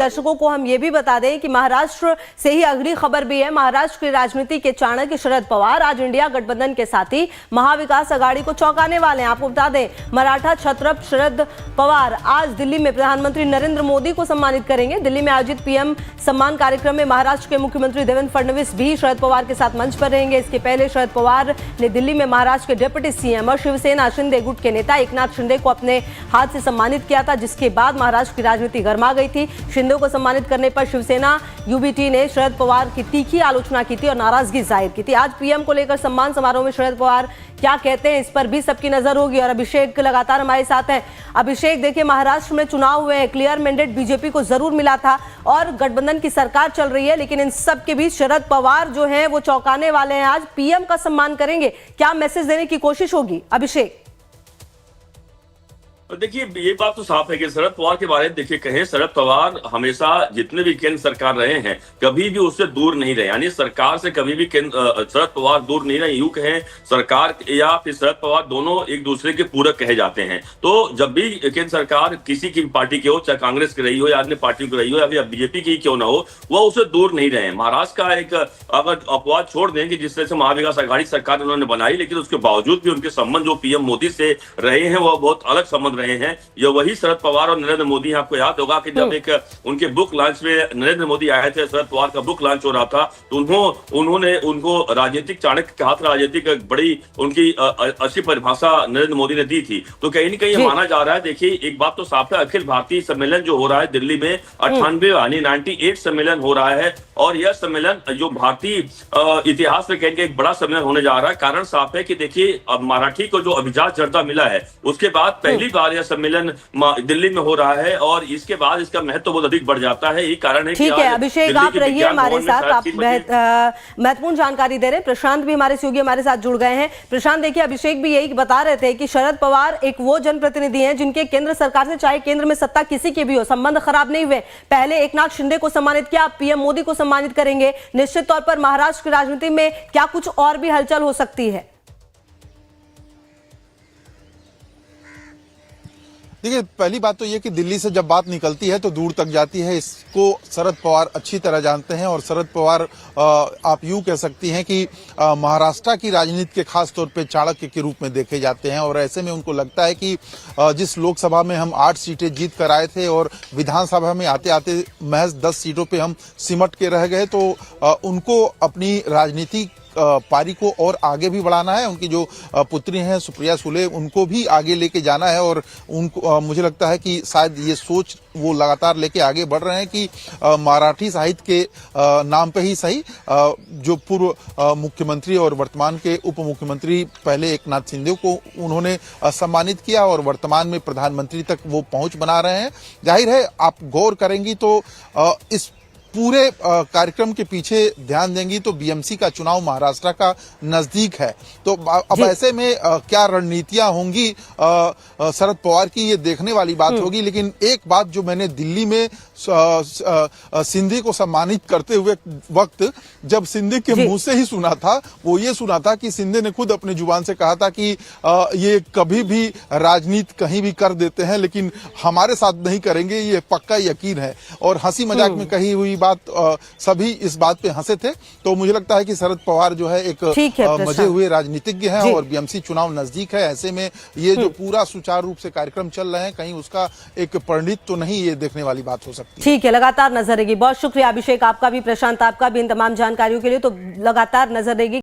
दर्शकों को हम ये भी बता दें कि महाराष्ट्र से ही अगली खबर भी है। महाराष्ट्र की राजनीति के चाणक्य शरद पवार आज इंडिया गठबंधन के साथी महाविकास आघाड़ी को चौंकाने वाले हैं। आपको बता दें, मराठा छत्रप शरद पवार आज दिल्ली में प्रधानमंत्री नरेंद्र मोदी को सम्मानित करेंगे। दिल्ली में आयोजित पीएम सम्मान कार्यक्रम में महाराष्ट्र के मुख्यमंत्री देवेंद्र फडणवीस भी शरद पवार के साथ मंच पर रहेंगे। इसके पहले शरद पवार ने दिल्ली में महाराष्ट्र के डिप्टी सीएम और शिवसेना शिंदे गुट के नेता एकनाथ शिंदे को अपने हाथ से सम्मानित किया था, जिसके बाद महाराष्ट्र की राजनीति गर्मा गई थी। शिंदे को सम्मानित करने पर शिवसेना यूबीटी ने शरद पवार की तीखी आलोचना की थी और नाराजगी जाहिर की थी। आज पीएम को लेकर सम्मान समारोह में शरद पवार क्या कहते हैं, इस पर भी सबकी नजर होगी। और अभिषेक लगातार हमारे साथ हैं। अभिषेक, देखिए, महाराष्ट्र में चुनाव हुए हैं, क्लियर मैंडेट बीजेपी को जरूर मिला था और गठबंधन की सरकार चल रही है, लेकिन इन सब के बीच शरद पवार जो हैं वो चौंकाने वाले हैं। आज पीएम का सम्मान करेंगे, क्या मैसेज देने की कोशिश होगी? अभिषेक, देखिए, ये बात तो साफ है कि शरद पवार के बारे में देखिए कहें, शरद पवार हमेशा जितने भी केंद्र सरकार रहे हैं कभी भी उससे दूर नहीं रहे, यानी सरकार से कभी भी शरद पवार दूर नहीं रहे। यूं कहें, सरकार या फिर शरद पवार दोनों एक दूसरे के पूरक कहे जाते हैं। तो जब भी केंद्र सरकार किसी की पार्टी की हो, चाहे कांग्रेस की रही हो या अन्य पार्टी की रही हो या फिर बीजेपी की क्यों ना हो, वह उससे दूर नहीं रहे। महाराष्ट्र का एक अगर अपवाद छोड़ दें कि जिस तरह से महाविकास आघाड़ी सरकार उन्होंने बनाई, लेकिन उसके बावजूद भी उनके संबंध जो पीएम मोदी से रहे हैं वह बहुत अलग संबंध रहे हैं। ये वही शरद पवार और नरेंद्र मोदी, आपको याद होगा कि जब एक उनके बुक लॉन्च में नरेंद्र मोदी आए थे, शरद पवार का बुक लॉन्च हो रहा था, तो उन्होंने उनको राजनीतिक चाणक्य कहा था, राजनीतिक बड़ी उनकी अच्छी परिभाषा नरेंद्र मोदी ने दी थी। तो कहीं ना कहीं ये माना जा रहा है। देखिए, एक बात तो साफ है, अखिल भारतीय सम्मेलन जो हो रहा है दिल्ली में 98 यानी 98 सम्मेलन हो रहा है और यह सम्मेलन जो भारतीय इतिहास में कहेंगे एक बड़ा सम्मेलन होने जा रहा है। कारण साफ है कि देखिए, अब मराठी को जो अभिजात दर्जा मिला है उसके बाद पहली बार यह सम्मेलन दिल्ली में हो रहा है और इसके बाद इसका महत्व बहुत अधिक बढ़ जाता है। यही कारण है। ठीक है अभिषेक, आप रहिए हमारे साथ, आप महत्वपूर्ण जानकारी दे रहे हैं। प्रशांत भी हमारे सहयोगी हमारे साथ जुड़ गए हैं। प्रशांत, देखिए, अभिषेक भी यही बता रहे थे कि शरद पवार एक वो जनप्रतिनिधि हैं जिनके केंद्र सरकार से, चाहे केंद्र में सत्ता किसी की भी हो, संबंध खराब नहीं हुए। पहले एकनाथ शिंदे को सम्मानित किया, पीएम मोदी को सम्मानित करेंगे। निश्चित तौर पर महाराष्ट्र की राजनीति में क्या कुछ और भी हलचल हो सकती है? देखिए, पहली बात तो ये कि दिल्ली से जब बात निकलती है तो दूर तक जाती है। इसको शरद पवार अच्छी तरह जानते हैं और शरद पवार आप यूं कह सकती हैं कि महाराष्ट्र की राजनीति के खास तौर पे चाणक्य के रूप में देखे जाते हैं। और ऐसे में उनको लगता है कि जिस लोकसभा में हम 8 सीटें जीत कर आए थे और विधानसभा में आते आते महज 10 सीटों पे हम सिमट के रह गए, तो उनको अपनी राजनीति पारी को और आगे भी बढ़ाना है। उनकी जो पुत्री हैं सुप्रिया सुले, उनको भी आगे लेके जाना है और उनको मुझे लगता है कि शायद ये सोच वो लगातार लेके आगे बढ़ रहे हैं कि मराठी साहित्य के नाम पे ही सही जो पूर्व मुख्यमंत्री और वर्तमान के उप मुख्यमंत्री पहले एकनाथ शिंदे को उन्होंने सम्मानित किया और वर्तमान में प्रधानमंत्री तक वो पहुंच बना रहे हैं। जाहिर है, आप गौर करेंगी तो इस पूरे कार्यक्रम के पीछे ध्यान देंगी तो बीएमसी का चुनाव महाराष्ट्र का नजदीक है। तो अब ऐसे में क्या रणनीतियां होंगी शरद पवार की, ये देखने वाली बात होगी। लेकिन एक बात जो मैंने दिल्ली में शिंदे को सम्मानित करते हुए वक्त जब शिंदे के मुंह से ही सुना था, वो ये सुना था कि शिंदे ने खुद अपनी जुबान से कहा था कि ये कभी भी राजनीति कहीं भी कर देते हैं लेकिन हमारे साथ नहीं करेंगे, ये पक्का यकीन है। और हंसी मजाक में कही हुई बात सभी इस बात पे हंसे थे। तो मुझे लगता है कि शरद पवार जो है एक मजे हुए राजनीतिज्ञ हैं और बीएमसी चुनाव नजदीक है। ऐसे में ये जो पूरा सुचारू रूप से कार्यक्रम चल रहे हैं, कहीं उसका एक परिणित तो नहीं, ये देखने वाली बात हो सकती है। ठीक है, लगातार नजर रहेगी। बहुत शुक्रिया अभिषेक, आपका भी, प्रशांत आपका भी, इन तमाम जानकारियों के लिए। तो लगातार नजर रहेगी।